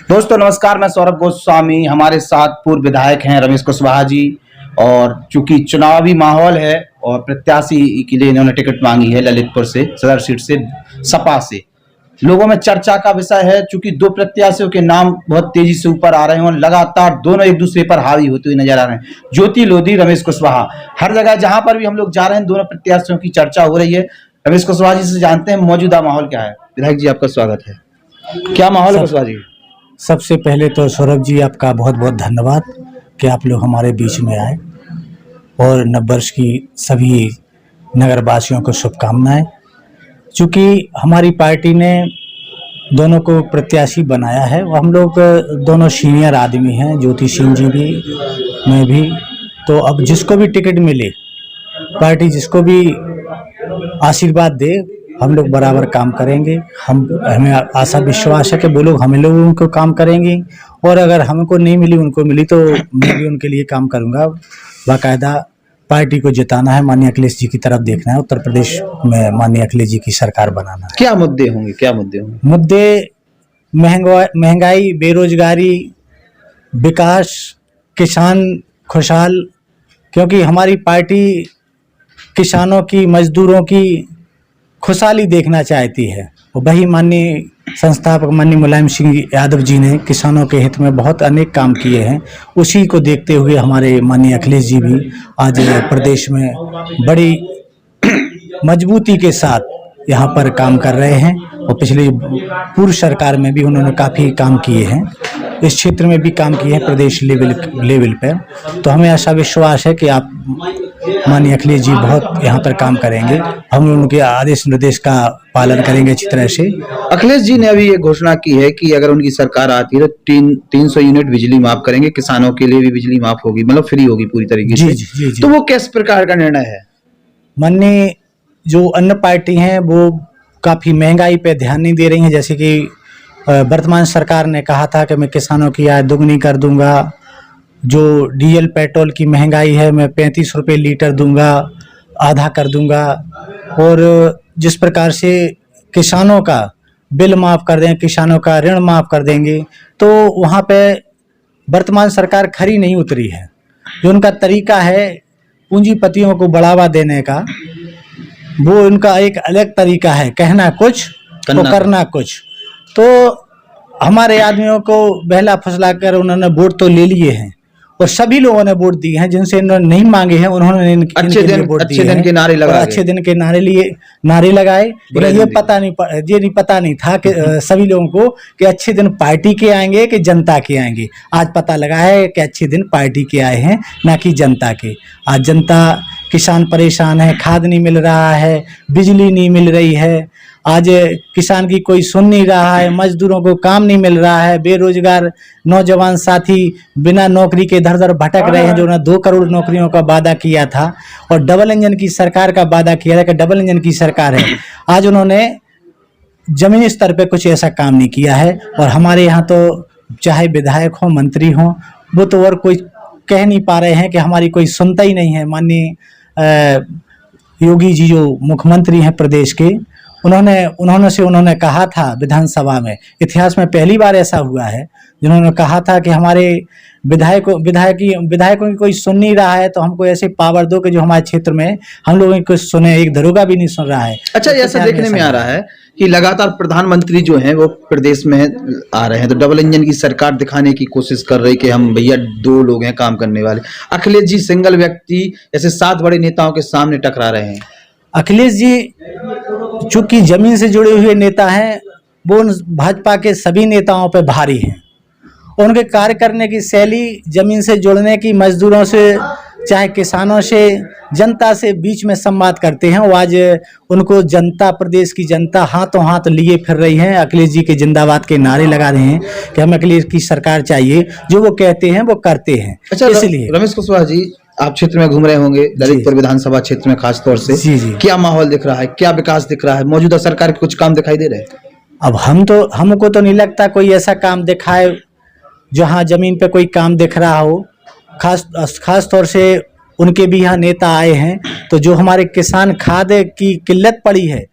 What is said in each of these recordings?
दोस्तों नमस्कार, मैं सौरभ गोस्वामी। हमारे साथ पूर्व विधायक हैं रमेश कुशवाहा जी। और चूंकि चुनावी माहौल है और प्रत्याशी के लिए इन्होंने टिकट मांगी है ललितपुर से, सदर सीट से, सपा से, लोगों में चर्चा का विषय है। चूंकि दो प्रत्याशियों के नाम बहुत तेजी से ऊपर आ रहे हैं और लगातार दोनों एक दूसरे पर हावी होते हुए नजर आ रहे हैं। ज्योति लोधी, रमेश कुशवाहा, हर जगह जहां पर भी हम लोग जा रहे हैं दोनों प्रत्याशियों की चर्चा हो रही है। रमेश कुशवाहा जी से जानते हैं मौजूदा माहौल क्या है। विधायक जी आपका स्वागत है। क्या माहौल है कुशवाहा जी? सबसे पहले तो सौरभ जी आपका बहुत बहुत धन्यवाद कि आप लोग हमारे बीच में आए और नववर्ष की सभी नगरवासियों को शुभकामनाएं। चूँकि हमारी पार्टी ने दोनों को प्रत्याशी बनाया है और हम लोग दोनों सीनियर आदमी हैं, ज्योति सिंह जी भी, मैं भी। तो अब जिसको भी टिकट मिले, पार्टी जिसको भी आशीर्वाद दे, हम लोग बराबर काम करेंगे। हमें आशा विश्वास है कि वो लोग हमें लोग उनको काम करेंगे, और अगर हमको नहीं मिली उनको मिली तो मैं भी उनके लिए काम करूंगा। बाकायदा पार्टी को जिताना है, माननीय अखिलेश जी की तरफ देखना है, उत्तर प्रदेश में माननीय अखिलेश जी की सरकार बनाना है। क्या मुद्दे होंगे? क्या मुद्दे होंगे? मुद्दे महंगाई, बेरोजगारी, विकास, किसान खुशहाल। क्योंकि हमारी पार्टी किसानों की, मजदूरों की खुशहाली देखना चाहती है, और वही माननीय संस्थापक माननीय मुलायम सिंह यादव जी ने किसानों के हित में बहुत अनेक काम किए हैं। उसी को देखते हुए हमारे माननीय अखिलेश जी भी आज प्रदेश में बड़ी मजबूती के साथ यहाँ पर काम कर रहे हैं, और पिछली पूर्व सरकार में भी उन्होंने काफ़ी काम किए हैं, इस क्षेत्र में भी काम किए हैं प्रदेश लेवल पर। तो हमें ऐसा विश्वास है कि आप माननीय अखिलेश जी बहुत यहाँ पर काम करेंगे। हम उनके आदेश निर्देश का पालन करेंगे अच्छी तरह से। अखिलेश जी ने अभी ये घोषणा की है कि अगर उनकी सरकार आती है तो 300 यूनिट बिजली माफ करेंगे, किसानों के लिए भी बिजली माफ होगी, मतलब फ्री होगी पूरी तरीके से। जी। तो वो किस प्रकार का निर्णय है? माननीय जो अन्य पार्टी हैं वो काफ़ी महंगाई पे ध्यान नहीं दे रही हैं। जैसे कि वर्तमान सरकार ने कहा था कि मैं किसानों की आय दुगनी कर दूंगा, जो डीजल पेट्रोल की महंगाई है मैं 35 रुपये लीटर दूंगा, आधा कर दूंगा, और जिस प्रकार से किसानों का बिल माफ़ कर दें, किसानों का ऋण माफ़ कर देंगे, तो वहाँ पे वर्तमान सरकार खरी नहीं उतरी है। जो उनका तरीका है पूंजीपतियों को बढ़ावा देने का, वो उनका एक अलग तरीका है, कहना कुछ तो करना कुछ। तो हमारे आदमियों को बहला फुसला कर उन्होंने वोट तो ले लिए हैं, और सभी लोगों ने वोट दिए हैं जिनसे इन्होंने नहीं मांगे हैं, उन्होंने अच्छे दिन के नारे लगाए, अच्छे दिन के नारे लगाए। ये पता नहीं था कि सभी लोगों को कि अच्छे दिन पार्टी के आएंगे कि जनता के आएंगे। आज पता लगा है कि अच्छे दिन पार्टी के आए हैं, ना कि जनता के। आज जनता, किसान परेशान है, खाद नहीं मिल रहा है, बिजली नहीं मिल रही है, आज किसान की कोई सुन नहीं रहा है, मजदूरों को काम नहीं मिल रहा है, बेरोजगार नौजवान साथी बिना नौकरी के इधर उधर भटक रहे हैं। जो उन्होंने 2 करोड़ नौकरियों का वादा किया था और डबल इंजन की सरकार का वादा किया था कि डबल इंजन की सरकार है, आज उन्होंने जमीनी स्तर पे कुछ ऐसा काम नहीं किया है। और हमारे यहाँ तो चाहे विधायक हो, मंत्री हो, वो तो और कोई कह नहीं पा रहे हैं कि हमारी कोई सुनता ही नहीं है। माननीय योगी जी जो मुख्यमंत्री हैं प्रदेश के, उन्होंने कहा था विधानसभा में, इतिहास में पहली बार ऐसा हुआ है, जिन्होंने कहा था कि हमारे विधायकों की कोई सुन नहीं रहा है, तो हमको ऐसे पावर दो कि जो हमारे क्षेत्र में हम लोगों की सुने। एक दरोगा भी नहीं सुन रहा है। अच्छा, ऐसा देखने में आ रहा है कि लगातार प्रधानमंत्री जो हैं वो प्रदेश में आ रहे हैं, तो डबल इंजन की सरकार दिखाने की कोशिश कर रही कि हम भैया 2 लोग हैं काम करने वाले। अखिलेश जी सिंगल व्यक्ति ऐसे 7 बड़े नेताओं के सामने टकरा रहे हैं। अखिलेश जी चूंकि जमीन से जुड़े हुए नेता हैं, वो भाजपा के सभी नेताओं पर भारी हैं। उनके कार्य करने की शैली, जमीन से जुड़ने की, मजदूरों से चाहे किसानों से, जनता से बीच में संवाद करते हैं। वो आज उनको जनता, प्रदेश की जनता हाथों हाथ लिए फिर रही है, अखिलेश जी के जिंदाबाद के नारे लगा रहे हैं कि हमें अखिलेश की सरकार चाहिए। जो वो कहते हैं वो करते हैं। अच्छा, इसलिए रमेश कुशवाहा जी, आप क्षेत्र में घूम रहे होंगे, ललितपुर विधानसभा क्षेत्र में खास तौर से। जी। क्या माहौल दिख रहा है? क्या विकास दिख रहा है? मौजूदा सरकार के कुछ काम दिखाई दे रहे हैं? अब हमको तो नहीं लगता कोई ऐसा काम दिखाए जहाँ जमीन पे कोई काम दिख रहा हो। खास तौर से उनके भी यहाँ नेता आए हैं, तो जो हमारे किसान खाद की किल्लत पड़ी है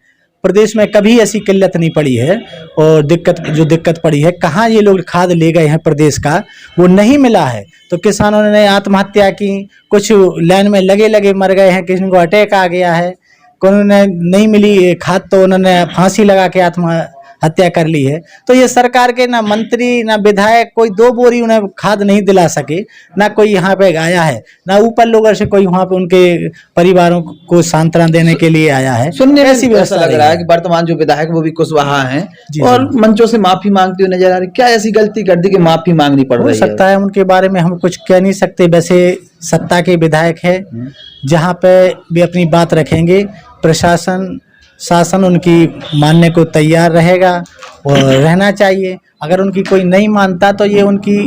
प्रदेश में कभी ऐसी किल्लत नहीं पड़ी है। और दिक्कत पड़ी है, कहाँ ये लोग खाद ले गए हैं प्रदेश का, वो नहीं मिला है। तो किसानों ने आत्महत्या की, कुछ लाइन में लगे लगे मर गए हैं, किसी को अटैक आ गया है, कोई ने नहीं मिली खाद तो उन्होंने फांसी लगा के आत्महत्या कर ली है। तो ये सरकार के ना मंत्री ना विधायक कोई 2 बोरी उन्हें खाद नहीं दिला सके, ना कोई यहाँ पे आया है, ना ऊपर लोगों से कोई वहाँ पे उनके परिवारों को सांत्वना देने के लिए आया है। सुनने में ऐसी ऐसा लग रहा है कि वर्तमान जो विधायक वो भी कुशवाहा हैं जी, और मंचों से माफी मांगते हुए नजर आ रहे। क्या ऐसी गलती कर दी कि माफी मांगनी पड़ हो रही है? सकता है, उनके बारे में हम कुछ कह नहीं सकते। वैसे सत्ता के विधायक है, जहाँ पे भी अपनी बात रखेंगे, प्रशासन शासन उनकी मानने को तैयार रहेगा और रहना चाहिए। अगर उनकी कोई नहीं मानता तो ये उनकी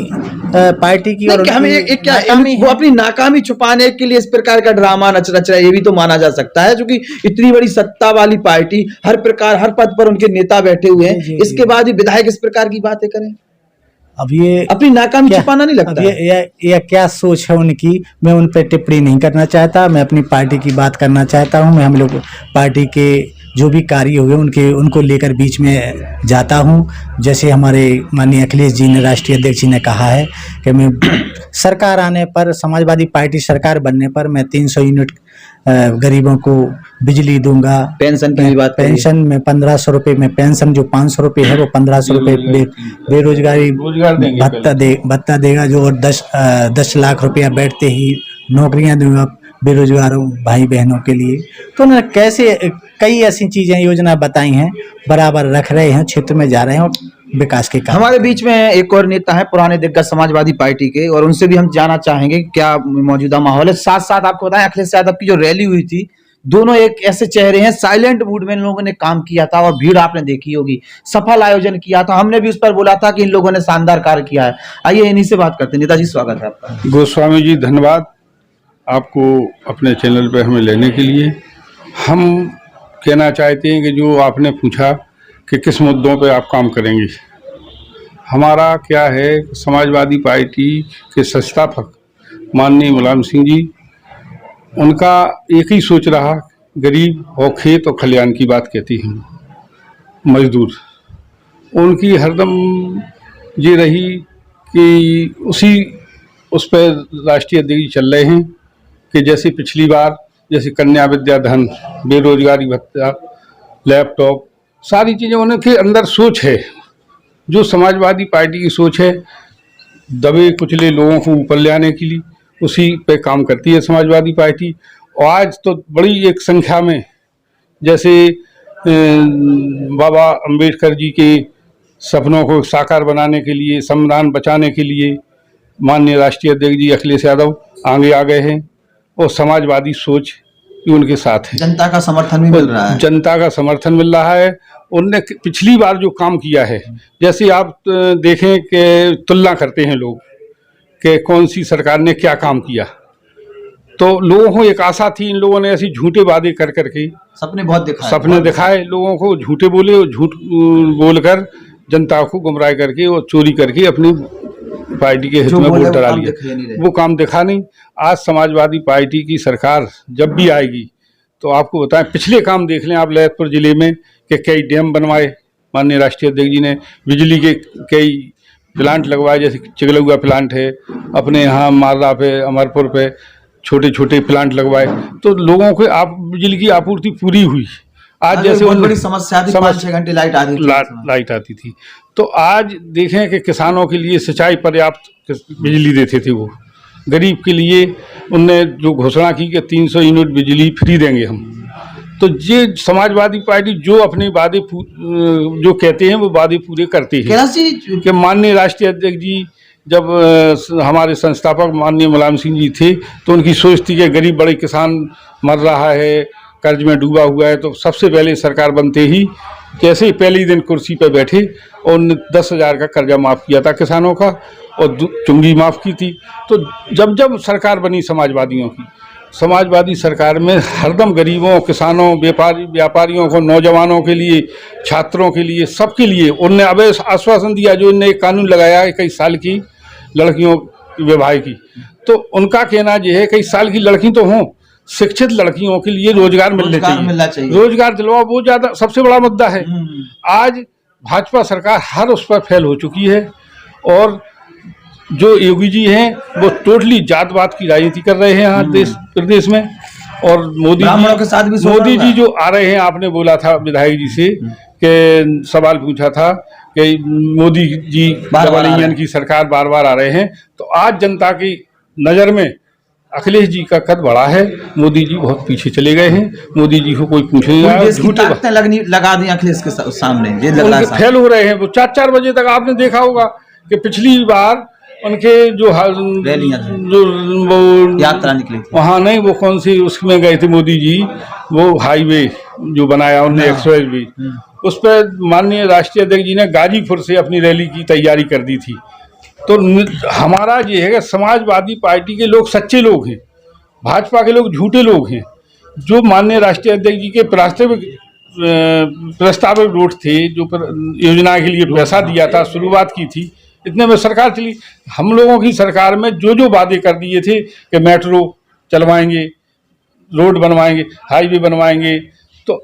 पार्टी की और हमें एक क्या वो अपनी नाकामी छुपाने के लिए इस प्रकार का ड्रामा रच रहा है, ये भी तो माना जा सकता है, क्योंकि इतनी बड़ी सत्ता वाली पार्टी, हर पद पर उनके नेता बैठे हुए हैं, इसके बाद भी विधायक इस प्रकार की बातें करें। अब ये अपनी नाकामी छुपाना नहीं लगता? ये क्या सोच है उनकी, मैं उन पर टिप्पणी नहीं करना चाहता। मैं अपनी पार्टी की बात करना चाहता हूँ। मैं हम लोग पार्टी के जो भी कार्य हुए उनको लेकर बीच में जाता हूँ। जैसे हमारे माननीय अखिलेश जी ने, राष्ट्रीय अध्यक्ष जी ने कहा है कि मैं सरकार आने पर, समाजवादी पार्टी सरकार बनने पर मैं 300 यूनिट गरीबों को बिजली दूंगा। पेंशन की बात, पेंशन में 1500 रुपये में पेंशन, जो 500 रुपये है वो 1500 रुपये बेरोजगारी भत्ता देगा, जो और 10 लाख रुपया बैठते ही नौकरियां दूंगा बेरोजगारों भाई बहनों के लिए। तो उन्होंने कैसे कई ऐसी चीजें योजना बताई हैं, बराबर रख रहे हैं, क्षेत्र में जा रहे हैं और विकास के काम। हमारे बीच में एक और नेता है पुराने दिग्गज समाजवादी पार्टी के, और उनसे भी हम जानना चाहेंगे क्या मौजूदा माहौल है। साथ साथ आपको बताएं, अखिलेश यादव की जो रैली हुई थी, दोनों एक ऐसे चेहरे हैं, साइलेंट मूड में इन लोगों ने काम किया था और भीड़ आपने देखी होगी, सफल आयोजन किया था। हमने भी उस पर बोला था कि इन लोगों ने शानदार कार्य किया है। आइए इन्हीं से बात करते हैं। नेताजी स्वागत है आपका। गोस्वामी जी धन्यवाद आपको अपने चैनल पे हमें लेने के लिए। हम कहना चाहते हैं कि जो आपने पूछा कि किस मुद्दों पे आप काम करेंगे, हमारा क्या है, समाजवादी पार्टी के संस्थापक माननीय मुलायम सिंह जी, उनका एक ही सोच रहा, गरीब और खेत और खलियान की बात कहती हैं मजदूर। उनकी हरदम ये रही कि उस पर राष्ट्रीय अध्यक्ष चल रहे हैं कि जैसे पिछली बार, जैसे कन्या विद्या धन, बेरोजगारी भत्ता, लैपटॉप, सारी चीज़ें उनके अंदर सोच है, जो समाजवादी पार्टी की सोच है, दबे कुचले लोगों को ऊपर ले आने के लिए, उसी पे काम करती है समाजवादी पार्टी। और आज तो बड़ी एक संख्या में, जैसे बाबा अंबेडकर जी के सपनों को साकार बनाने के लिए, संविधान बचाने के लिए माननीय राष्ट्रीय अध्यक्ष जी अखिलेश यादव आगे आ गए हैं और समाजवादी सोच उनके साथ है। जनता का समर्थन भी मिल रहा है। जनता का समर्थन मिल रहा है। उनने पिछली बार जो काम किया है, जैसे आप देखें कि तुलना करते हैं लोग कि कौन सी सरकार ने क्या काम किया, तो लोगों को एक आशा थी, इन लोगों ने ऐसी झूठे वादे कर करके सपने दिखाए, लोगों को झूठे बोले और झूठ बोलकर जनता को गुमराह करके और चोरी करके अपनी पार्टी के हित में वोट डरा लिया। वो काम दिखा नहीं। आज समाजवादी पार्टी की सरकार जब भी आएगी तो आपको बताएं, पिछले काम देख लें आप ललितपुर जिले में कि कई डैम बनवाए माननीय राष्ट्रीय अध्यक्ष जी ने, बिजली के कई प्लांट लगवाए, जैसे चिगलुआ प्लांट है, अपने यहाँ मालदा पे, अमरपुर पे छोटे छोटे प्लांट लगवाए, तो लोगों को बिजली की आपूर्ति पूरी हुई। आज जैसे बड़ी समस्या थी, 5-6 घंटे लाइट आती थी, तो आज देखें कि किसानों के लिए सिंचाई पर्याप्त बिजली देते थे, वो गरीब के लिए उनने जो घोषणा की कि 300 यूनिट बिजली फ्री देंगे हम। तो ये समाजवादी पार्टी जो अपने वादे जो कहते हैं वो वादे पूरे करते हैं। कि माननीय राष्ट्रीय अध्यक्ष जी जब हमारे संस्थापक माननीय मुलायम सिंह जी थे, तो उनकी सोच थी कि गरीब बड़े किसान मर रहा है, कर्ज में डूबा हुआ है, तो सबसे पहले सरकार बनते ही कैसे ही पहले ही दिन कुर्सी पर बैठे और 10,000 का कर्जा माफ़ किया था किसानों का, और चुंगी माफ़ की थी। तो जब जब सरकार बनी समाजवादियों की, समाजवादी सरकार में हरदम गरीबों, किसानों, व्यापारियों को, नौजवानों के लिए, छात्रों के लिए, सबके लिए उनने अब आश्वासन दिया। जो इनने एक कानून लगाया है 21 साल की लड़कियों विवाह की, तो उनका कहना यह है 21 साल की लड़की तो हों, शिक्षित लड़कियों के लिए रोजगार मिलना चाहिए। रोजगार दिलवा वो ज्यादा सबसे बड़ा मुद्दा है। आज भाजपा सरकार हर उस पर फेल हो चुकी है और जो योगी जी हैं वो टोटली जातवाद की राजनीति कर रहे हैं यहाँ देश प्रदेश में। और मोदी के साथ भी मोदी जी जो आ रहे हैं, आपने बोला था विधायक जी से कि सवाल पूछा था कि मोदी जी डबल इंजन की सरकार बार बार आ रहे हैं, तो आज जनता की नजर में अखिलेश जी का कद बढ़ा है। मोदी जी बहुत पीछे चले गए हैं। मोदी जी को कोई पूछेगा, लगा दी अखिलेश के सामने, फेल हो रहे हैं वो। 4-4 बजे तक आपने देखा होगा कि पिछली बार उनके जो वो यात्रा निकली थी वहाँ, नहीं वो कौन सी उसमें गए थे मोदी जी, वो हाईवे जो बनाया उन्होंने एक्सप्रेस वे, उस पर माननीय राष्ट्रीय अध्यक्ष जी ने गाजीपुर से अपनी रैली की तैयारी कर दी थी। तो हमारा ये है कि समाजवादी पार्टी के लोग सच्चे लोग हैं, भाजपा के लोग झूठे लोग हैं। जो माननीय राष्ट्रीय अध्यक्ष जी के प्रस्तावित रोड थे, जो योजना के लिए पैसा दिया था, शुरुआत की थी, इतने में सरकार चली। हम लोगों की सरकार में जो वादे कर दिए थे कि मेट्रो चलवाएंगे, रोड बनवाएंगे, हाईवे बनवाएंगे, तो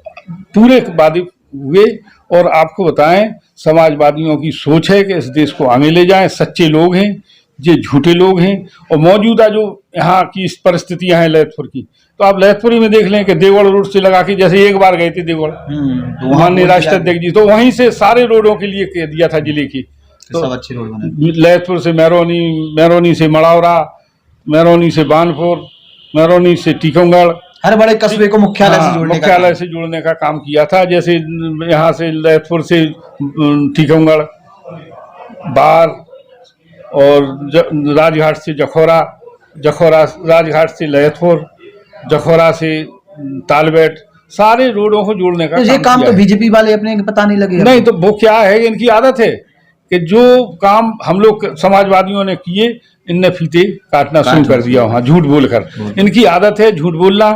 पूरे वादे हुए। और आपको बताएं, समाजवादियों की सोच है कि इस देश को आगे ले जाएं। सच्चे लोग हैं, ये झूठे लोग हैं। और मौजूदा जो यहाँ की परिस्थितियां हैं ललितपुर की, तो आप ललितपुरी में देख लें कि देवगढ़ रोड से लगा के, जैसे एक बार गए थे देवगढ़, माननीय राष्ट्रीय अध्यक्ष जी, तो वहीं से सारे रोडों के लिए कह दिया था जिले की, तो सब अच्छे रोड बने। ललितपुर से मैरोनी, मैरोनी से मड़ौरा, मैरोनी से बानपुर, मैरोनी से टीकमगढ़, हर बड़े कस्बे को मुख्यालय से जोड़ने का काम किया था। जैसे यहाँ से ललितपुर से टीकमगढ़, बार, और राजघाट से जखौरा, जखौरा राजघाट से ललितपुर, जखौरा से तालबेट, सारे रोडों को जोड़ने का ये काम तो बीजेपी वाले अपने पता नहीं लगे। नहीं तो वो क्या है, इनकी आदत है कि जो काम हम लोग समाजवादियों ने किए, इनने फीते काटना शुरू कर दिया वहाँ झूठ बोलकर। इनकी आदत है झूठ बोलना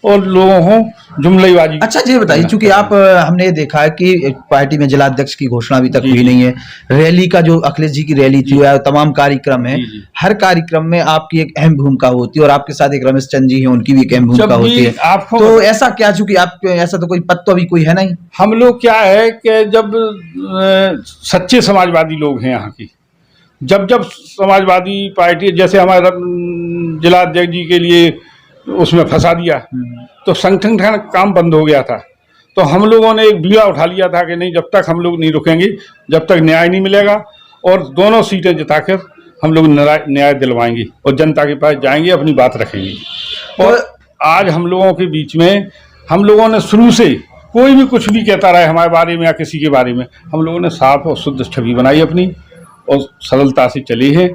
और लोगों को जुमलेबाजी। अच्छा ये बताइए, चूंकि आप हमने देखा है कि पार्टी में जिलाध्यक्ष की घोषणा अभी तक हुई नहीं है, रैली का जो अखिलेश जी की रैली थी, तमाम कार्यक्रम है, हर कार्यक्रम में आपकी एक अहम भूमिका होती है और आपके साथ एक रमेश चंद जी है, उनकी भी एक अहम भूमिका होती है। तो ऐसा क्या, चूंकि आप ऐसा तो कोई पद तो अभी कोई है नहीं। हम लोग क्या है कि जब सच्चे समाजवादी लोग हैं यहाँ की, जब समाजवादी पार्टी, जैसे हमारा जिलाध्यक्ष जी के लिए उसमें फंसा दिया तो संगठन का काम बंद हो गया था। तो हम लोगों ने एक बीड़ा उठा लिया था कि नहीं, जब तक हम लोग नहीं रुकेंगे, जब तक न्याय नहीं मिलेगा, और दोनों सीटें जिताकर हम लोग न्याय दिलवाएंगे और जनता के पास जाएंगे, अपनी बात रखेंगे। और आज हम लोगों के बीच में, हम लोगों ने शुरू से, कोई भी कुछ भी कहता रहे हमारे बारे में या किसी के बारे में, हम लोगों ने साफ और शुद्ध छवि बनाई अपनी और सरलता से चली है।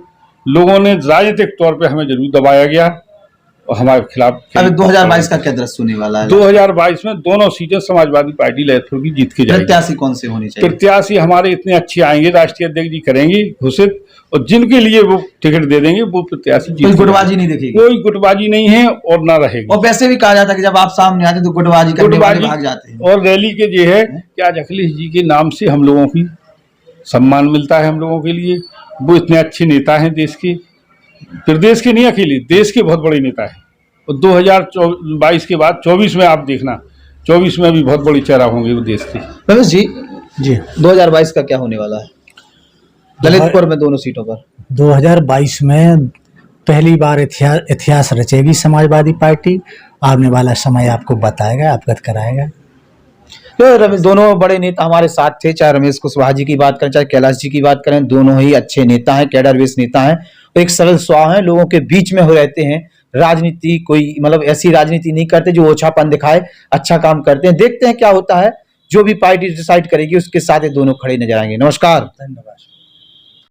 लोगों ने राजनीतिक तौर पे हमें जरूर दबाया गया और हमारे खिलाफ। अभी 2022 का क्या दृश्य होने वाला है? 2022 में दोनों सीटें समाजवादी पार्टी ललितपुर की जीत के जाएगी। प्रत्याशी कौन से होने चाहिए? प्रत्याशी हमारे इतने अच्छे आएंगे, राष्ट्रीय अध्यक्ष जी करेंगे घोषित, और जिनके लिए वो टिकट दे देंगे वो प्रत्याशी कोई गुटबाजी नहीं देखेगी, कोई गुटबाजी नहीं है और ना रहेगी। और वैसे भी कहा जाता है कि जब आप सामने आते तो गुटबाजी करने वाले भाग जाते हैं। और रैली के ये है कि आज अखिलेश जी के नाम से हम लोगों की सम्मान मिलता है। हम लोगों के लिए वो इतने अच्छे नेता हैं देश के, प्रदेश के नहीं अकेले, देश के बहुत बड़े नेता हैं। और 2022 के बाद 24 में आप देखना, 24 में भी बहुत बड़ी चेहरा होंगे वो देश के। रमेश जी 2022 का क्या होने वाला है ललितपुर में दोनों सीटों पर? 2022 में पहली बार इतिहास रचेगी समाजवादी पार्टी। आने वाला समय आपको बताएगा, अवगत कराएगा। तो दोनों बड़े नेता हमारे साथ थे, चाहे रमेश कुशवाहा जी की बात करें, चाहे कैलाश जी की बात करें, दोनों ही अच्छे नेता हैं, कैडर बेस नेता हैं, एक सरल स्वभाव है, लोगों के बीच में हो रहते हैं। राजनीति कोई मतलब ऐसी राजनीति नहीं करते जो ओछापन दिखाए, अच्छा काम करते हैं। देखते हैं क्या होता है, जो भी पार्टी डिसाइड करेगी उसके साथ ये दोनों खड़े नजर आएंगे। नमस्कार, धन्यवाद।